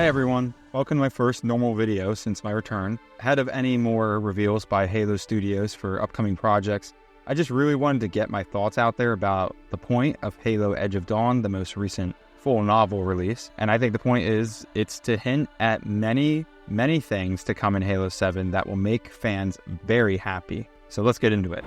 Hey everyone, welcome to my first normal video since my return. Ahead of any more reveals by Halo Studios for upcoming projects, I just really wanted to get my thoughts out there about the point of Halo Edge of Dawn, the most recent full novel release. And I think the point is, it's to hint at many things to come in Halo 7 that will make fans very happy. So let's get into it.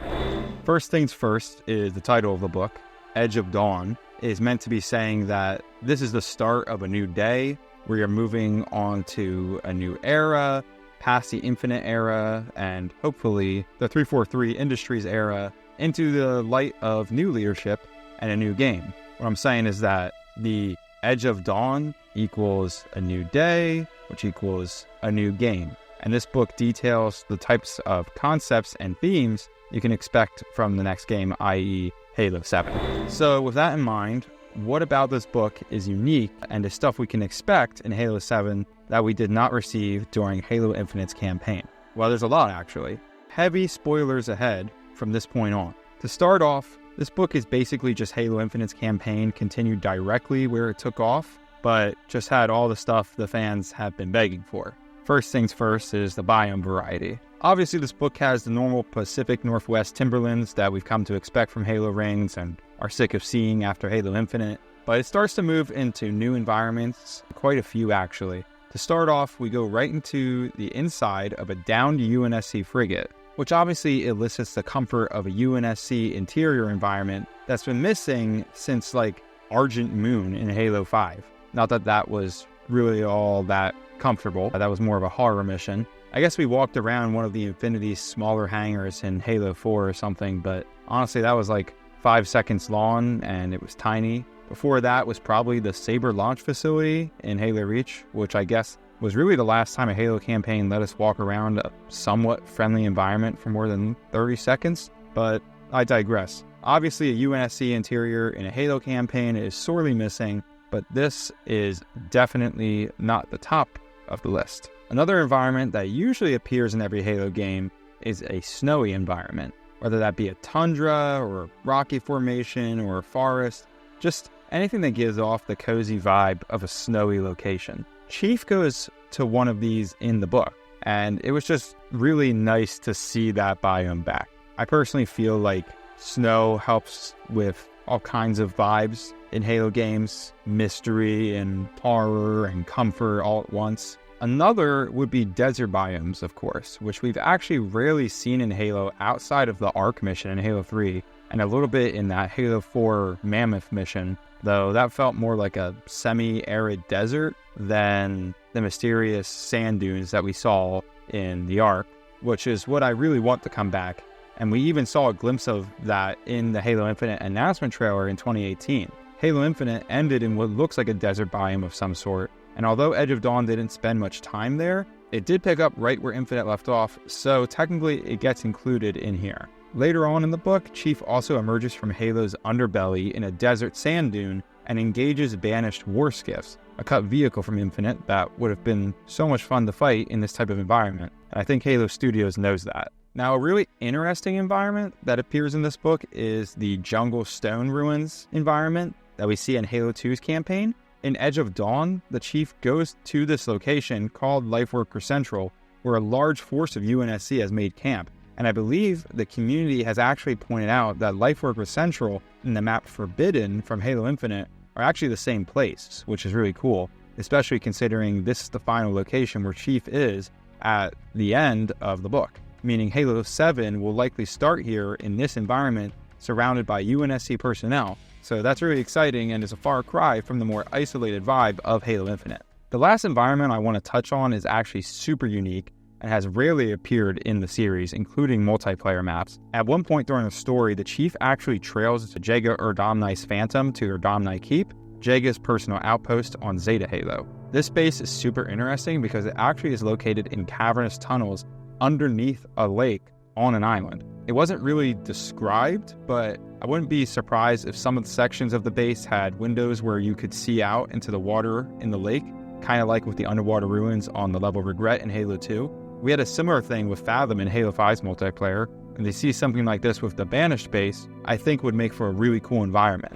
First things first is the title of the book. Edge of Dawn is meant to be saying that this is the start of a new day. We are moving on to a new era, past the Infinite era, and hopefully the 343 Industries era, into the light of new leadership and a new game. What I'm saying is that the Edge of Dawn equals a new day, which equals a new game. And this book details the types of concepts and themes you can expect from the next game, i.e. Halo 7. So with that in mind, what about this book is unique and is stuff we can expect in Halo 7 that we did not receive during Halo Infinite's campaign? Well, there's a lot actually. Heavy spoilers ahead from this point on. To start off, this book is basically just Halo Infinite's campaign continued directly where it took off, but just had all the stuff the fans have been begging for. First things first is the biome variety. Obviously, this book has the normal Pacific Northwest timberlands that we've come to expect from Halo Rings and are sick of seeing after Halo Infinite, but it starts to move into new environments, quite a few actually. To start off, we go right into the inside of a downed UNSC frigate, which obviously elicits the comfort of a UNSC interior environment that's been missing since like Argent Moon in Halo 5. Not that that was really all that comfortable, that was more of a horror mission. I guess we walked around one of the Infinity's smaller hangars in Halo 4 or something, but honestly that was like 5 seconds long and it was tiny. Before that was probably the Saber launch facility in Halo Reach, which I guess was really the last time a Halo campaign let us walk around a somewhat friendly environment for more than 30 seconds, but I digress. Obviously a UNSC interior in a Halo campaign is sorely missing, but this is definitely not the top of the list. Another environment that usually appears in every Halo game is a snowy environment, whether that be a tundra or a rocky formation or a forest, just anything that gives off the cozy vibe of a snowy location. Chief goes to one of these in the book, and it was just really nice to see that biome back. I personally feel like snow helps with all kinds of vibes in Halo games, mystery and horror and comfort all at once. Another would be desert biomes, of course, which we've actually rarely seen in Halo outside of the Ark mission in Halo 3, and a little bit in that Halo 4 Mammoth mission, though that felt more like a semi-arid desert than the mysterious sand dunes that we saw in the Ark, which is what I really want to come back. And we even saw a glimpse of that in the Halo Infinite announcement trailer in 2018. Halo Infinite ended in what looks like a desert biome of some sort, and although Edge of Dawn didn't spend much time there, it did pick up right where Infinite left off, so technically it gets included in here. Later on in the book, Chief also emerges from Halo's underbelly in a desert sand dune and engages banished war skiffs, a cut vehicle from Infinite that would have been so much fun to fight in this type of environment, and I think Halo Studios knows that. Now, a really interesting environment that appears in this book is the Jungle Stone Ruins environment that we see in Halo 2's campaign. In Edge of Dawn, the Chief goes to this location called Lifeworker Central, where a large force of UNSC has made camp. And I believe the community has actually pointed out that Lifeworker Central and the map Forbidden from Halo Infinite are actually the same place, which is really cool, especially considering this is the final location where Chief is at the end of the book, meaning Halo 7 will likely start here in this environment surrounded by UNSC personnel. So that's really exciting and is a far cry from the more isolated vibe of Halo Infinite. The last environment I want to touch on is actually super unique and has rarely appeared in the series, including multiplayer maps. At one point during the story, the Chief actually trails Jaga Erdamnai's Phantom to Erdamnai Keep, Jaga's personal outpost on Zeta Halo. This base is super interesting because it actually is located in cavernous tunnels underneath a lake on an island. It wasn't really described, but I wouldn't be surprised if some of the sections of the base had windows where you could see out into the water in the lake, kind of like with the underwater ruins on the level Regret in Halo 2. We had a similar thing with Fathom in Halo 5's multiplayer, and they see something like this with the Banished base, I think would make for a really cool environment.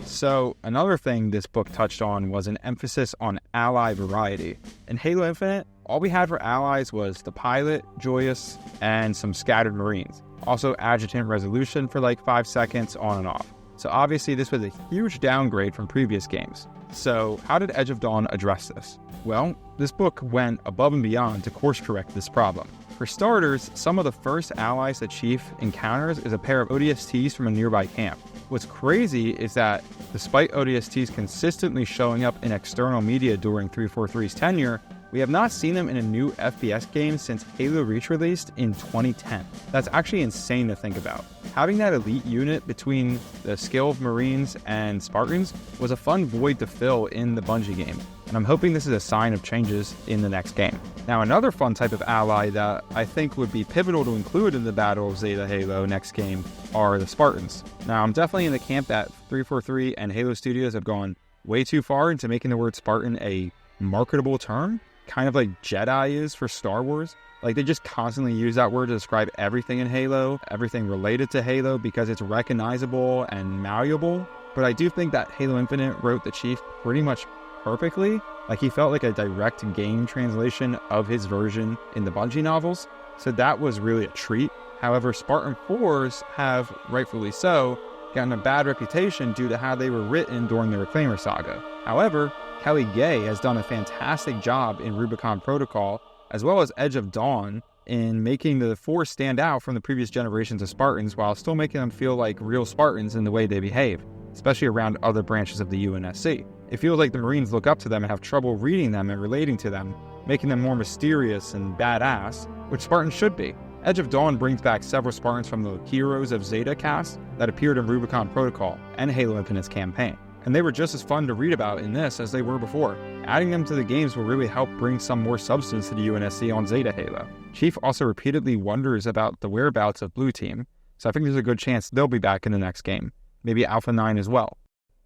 So another thing this book touched on was an emphasis on ally variety. In Halo Infinite, all we had for allies was the pilot, Joyous, and some scattered Marines. Also Adjutant Resolution for like 5 seconds on and off. So obviously this was a huge downgrade from previous games. So how did Edge of Dawn address this? Well, this book went above and beyond to course correct this problem. For starters, some of the first allies that Chief encounters is a pair of ODSTs from a nearby camp. What's crazy is that despite ODSTs consistently showing up in external media during 343's tenure, we have not seen them in a new FPS game since Halo Reach released in 2010. That's actually insane to think about. Having that elite unit between the skill of Marines and Spartans was a fun void to fill in the Bungie game, and I'm hoping this is a sign of changes in the next game. Now, another fun type of ally that I think would be pivotal to include in the Battle of Zeta Halo next game are the Spartans. Now, I'm definitely in the camp that 343 and Halo Studios have gone way too far into making the word Spartan a marketable term, kind of like Jedi is for Star Wars. Like, they just constantly use that word to describe everything in Halo, everything related to Halo, because it's recognizable and malleable. But I do think that Halo Infinite wrote the Chief pretty much perfectly. Like, he felt like a direct game translation of his version in the Bungie novels. So that was really a treat. However, Spartan 4s have, rightfully so, gotten a bad reputation due to how they were written during the Reclaimer saga. However, Kelly Gay has done a fantastic job in Rubicon Protocol, as well as Edge of Dawn, in making the 4 stand out from the previous generations of Spartans while still making them feel like real Spartans in the way they behave, especially around other branches of the UNSC. It feels like the Marines look up to them and have trouble reading them and relating to them, making them more mysterious and badass, which Spartans should be. Edge of Dawn brings back several Spartans from the Heroes of Zeta cast that appeared in Rubicon Protocol and Halo Infinite's campaign, and they were just as fun to read about in this as they were before. Adding them to the games will really help bring some more substance to the UNSC on Zeta Halo. Chief also repeatedly wonders about the whereabouts of Blue Team, so I think there's a good chance they'll be back in the next game, maybe Alpha 9 as well.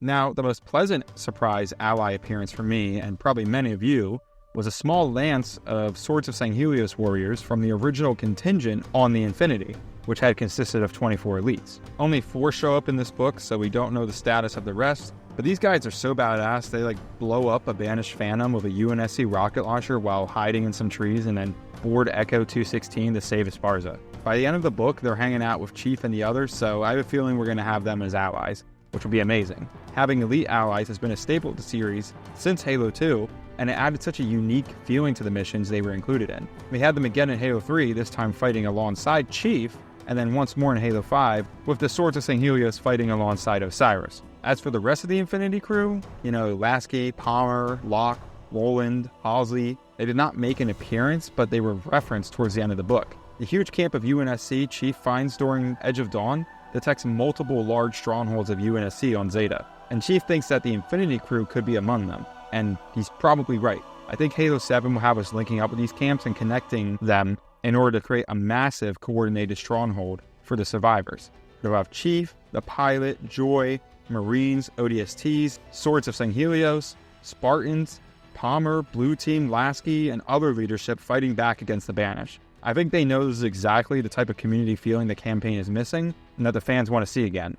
Now, the most pleasant surprise ally appearance for me, and probably many of you, was a small lance of Swords of St. Helios warriors from the original contingent on the Infinity, which had consisted of 24 elites. Only 4 show up in this book, so we don't know the status of the rest, but these guys are so badass, they blow up a Banished Phantom with a UNSC rocket launcher while hiding in some trees and then board Echo 216 to save Esparza. By the end of the book, they're hanging out with Chief and the others, so I have a feeling we're going to have them as allies, which will be amazing. Having elite allies has been a staple of the series since Halo 2, and it added such a unique feeling to the missions they were included in. We had them again in Halo 3, this time fighting alongside Chief, and then once more in Halo 5, with the Swords of St. Helios fighting alongside Osiris. As for the rest of the Infinity crew, Lasky, Palmer, Locke, Roland, Halsey, they did not make an appearance, but they were referenced towards the end of the book. The huge camp of UNSC Chief finds during Edge of Dawn detects multiple large strongholds of UNSC on Zeta, and Chief thinks that the Infinity crew could be among them, and he's probably right. I think Halo 7 will have us linking up with these camps and connecting them in order to create a massive coordinated stronghold for the survivors. We'll have Chief, the pilot, Joy, Marines, ODSTs, Swords of St. Helios, Spartans, Palmer, Blue Team, Lasky, and other leadership fighting back against the Banished. I think they know this is exactly the type of community feeling the campaign is missing and that the fans want to see again.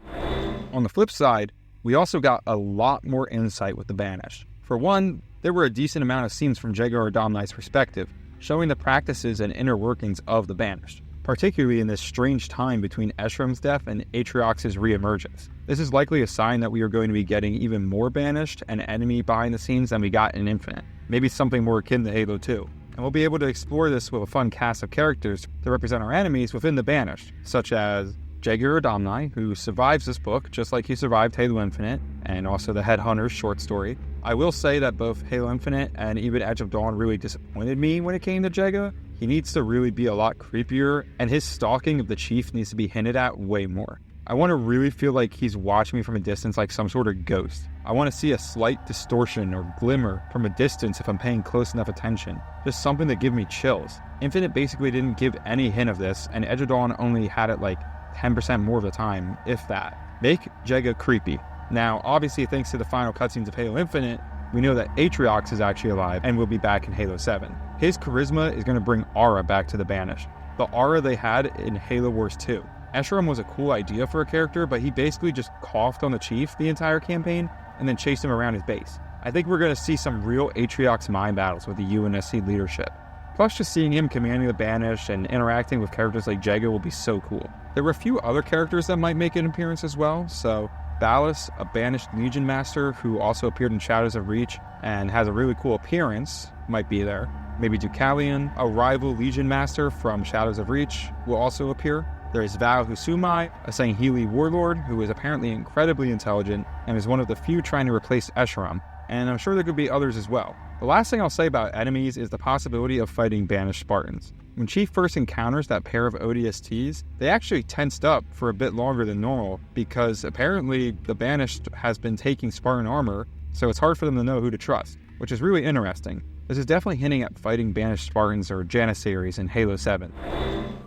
On the flip side, we also got a lot more insight with the Banished. For one, there were a decent amount of scenes from Jaeger Adamni's perspective, showing the practices and inner workings of the Banished, particularly in this strange time between Eshrom's death and Atriox's reemergence. This is likely a sign that we are going to be getting even more Banished and enemy behind the scenes than we got in Infinite, maybe something more akin to Halo 2. And we'll be able to explore this with a fun cast of characters to represent our enemies within the Banished, such as Jaeger Adamni, who survives this book just like he survived Halo Infinite, and also the Headhunters short story. I will say that both Halo Infinite and even Edge of Dawn really disappointed me when it came to Jaeger. He needs to really be a lot creepier, and his stalking of the Chief needs to be hinted at way more. I want to really feel like he's watching me from a distance like some sort of ghost. I want to see a slight distortion or glimmer from a distance if I'm paying close enough attention. Just something that give me chills. Infinite basically didn't give any hint of this, and Edge of Dawn only had it 10% more of the time, if that. Make Jaeger creepy. Now, obviously, thanks to the final cutscenes of Halo Infinite, we know that Atriox is actually alive and will be back in Halo 7. His charisma is going to bring aura back to the Banished. the aura they had in Halo Wars 2. Escharum was a cool idea for a character, but he basically just coughed on the Chief the entire campaign and then chased him around his base. I think we're going to see some real Atriox mind battles with the UNSC leadership. Plus, just seeing him commanding the Banished and interacting with characters like Jega will be so cool. There were a few other characters that might make an appearance as well, so Ballas, a Banished Legion Master who also appeared in Shadows of Reach and has a really cool appearance, might be there. Maybe Deucalion, a rival Legion Master from Shadows of Reach, will also appear. There is Val Husumai, a Sangheili warlord who is apparently incredibly intelligent and is one of the few trying to replace Escharum, and I'm sure there could be others as well. The last thing I'll say about enemies is the possibility of fighting Banished Spartans. When Chief first encounters that pair of ODSTs, they actually tensed up for a bit longer than normal because apparently the Banished has been taking Spartan armor, so it's hard for them to know who to trust, which is really interesting. This is definitely hinting at fighting Banished Spartans or Janissaries in Halo 7.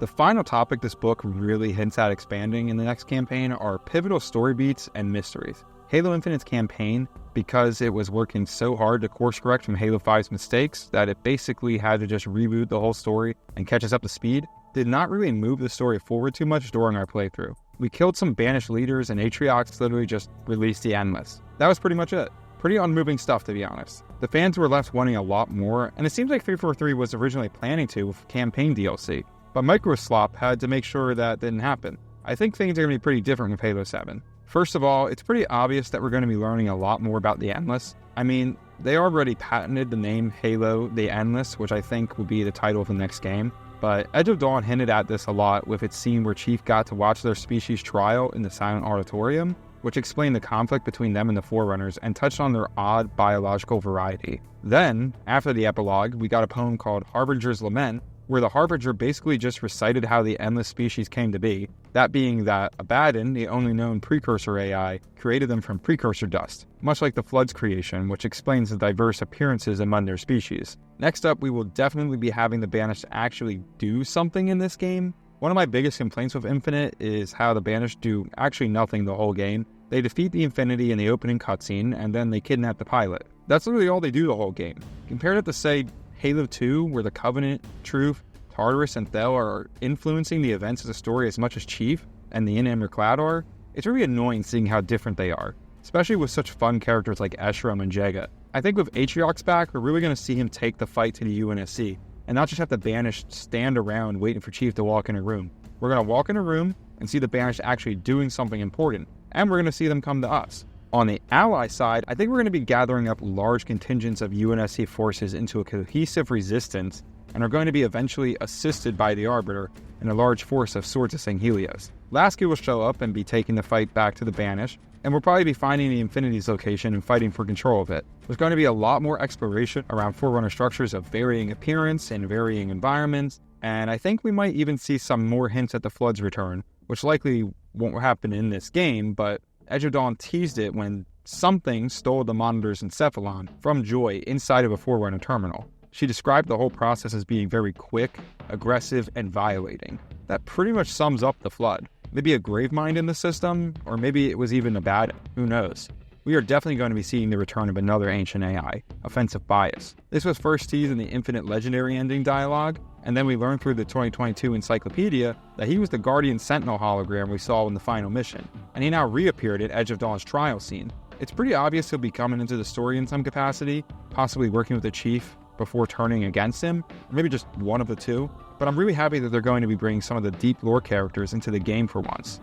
The final topic this book really hints at expanding in the next campaign are pivotal story beats and mysteries. Halo Infinite's campaign, because it was working so hard to course correct from Halo 5's mistakes that it basically had to just reboot the whole story and catch us up to speed, did not really move the story forward too much during our playthrough. We killed some Banished leaders and Atriox literally just released the Endless. That was pretty much it. Pretty unmoving stuff, to be honest. The fans were left wanting a lot more, and it seems like 343 was originally planning to with campaign DLC, but Microslop had to make sure that didn't happen. I think things are going to be pretty different with Halo 7. First of all, it's pretty obvious that we're going to be learning a lot more about the Endless. I mean, they already patented the name Halo the Endless, which I think will be the title of the next game, but Edge of Dawn hinted at this a lot with its scene where Chief got to watch their species trial in the Silent Auditorium, which explained the conflict between them and the Forerunners and touched on their odd biological variety. Then, after the epilogue, we got a poem called Harbinger's Lament, where the Harbinger basically just recited how the Endless species came to be, that being that Abaddon, the only known precursor AI, created them from precursor dust, much like the Flood's creation, which explains the diverse appearances among their species. Next up, we will definitely be having the Banished actually do something in this game. One of my biggest complaints with Infinite is how the Banished do actually nothing the whole game. They defeat the Infinity in the opening cutscene, and then they kidnap the pilot. That's literally all they do the whole game. Compared it to, say, Halo 2, where the Covenant, Truth, Tartarus, and Thel are influencing the events of the story as much as Chief and the Inamir Clad are, it's really annoying seeing how different they are, especially with such fun characters like Escharum and Jega. I think with Atriox back, we're really going to see him take the fight to the UNSC, and not just have the Banished stand around waiting for Chief to walk in a room. We're going to walk in a room and see the Banished actually doing something important, and we're going to see them come to us. On the ally side, I think we're going to be gathering up large contingents of UNSC forces into a cohesive resistance and are going to be eventually assisted by the Arbiter and a large force of Swords of Sanghelios. Lasky will show up and be taking the fight back to the Banished, and we'll probably be finding the Infinity's location and fighting for control of it. There's going to be a lot more exploration around Forerunner structures of varying appearance and varying environments, and I think we might even see some more hints at the Flood's return, which likely won't happen in this game, but Edge of Dawn teased it when something stole the monitor's encephalon from Joy inside of a Forerunner terminal. She described the whole process as being very quick, aggressive, and violating. That pretty much sums up the Flood. Maybe a Gravemind in the system, or maybe it was even Abaddon. Who knows? We are definitely going to be seeing the return of another ancient AI, Offensive Bias. This was first teased in the Infinite Legendary Ending dialogue, and then we learned through the 2022 Encyclopedia that he was the Guardian Sentinel hologram we saw in the final mission, and he now reappeared at Edge of Dawn's trial scene. It's pretty obvious he'll be coming into the story in some capacity, possibly working with the Chief before turning against him, or maybe just one of the two, but I'm really happy that they're going to be bringing some of the deep lore characters into the game for once.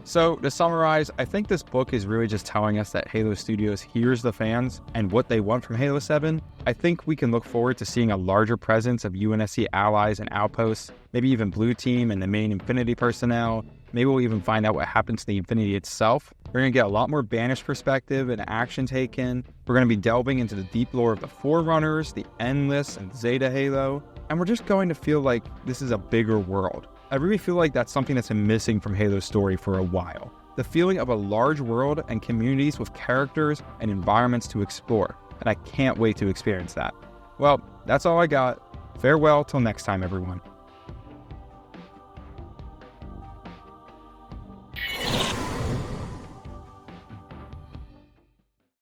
So, to summarize, I think this book is really just telling us that Halo Studios hears the fans and what they want from Halo 7. I think we can look forward to seeing a larger presence of UNSC allies and outposts, maybe even Blue Team and the main Infinity personnel. Maybe we'll even find out what happened to the Infinity itself. We're going to get a lot more Banished perspective and action taken. We're going to be delving into the deep lore of the Forerunners, the Endless, and Zeta Halo. And we're just going to feel like this is a bigger world. I really feel like that's something that's been missing from Halo's story for a while. The feeling of a large world and communities with characters and environments to explore. And I can't wait to experience that. Well, that's all I got. Farewell till next time, everyone.